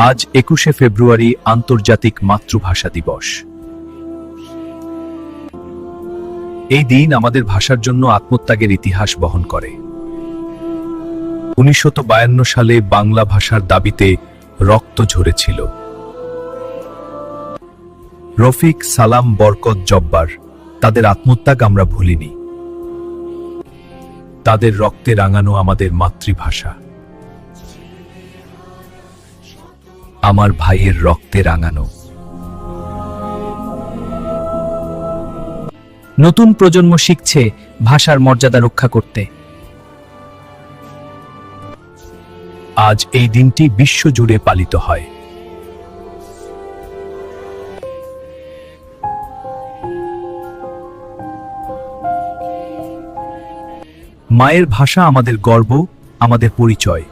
আজ ২১শে ফেব্রুয়ারি আন্তর্জাতিক মাতৃভাষা দিবস। এই দিন আমাদের ভাষার জন্য আত্মত্যাগের ইতিহাস বহন করে। ১৯৫২ সালে বাংলা ভাষার দাবিতে রক্ত ঝরেছিল। রফিক, সালাম, বরকত, জব্বার, তাদের আত্মত্যাগ আমরা ভুলিনি। তাদের রক্তে রাঙানো আমাদের মাতৃভাষা, আমার ভাইয়ের রক্তে রাঙানো। নতুন প্রজন্ম শিখছে ভাষার মর্যাদা রক্ষা করতে। আজ এই দিনটি বিশ্বজুড়ে পালিত হয়। মায়ের ভাষা আমাদের গর্ব, আমাদের পরিচয়।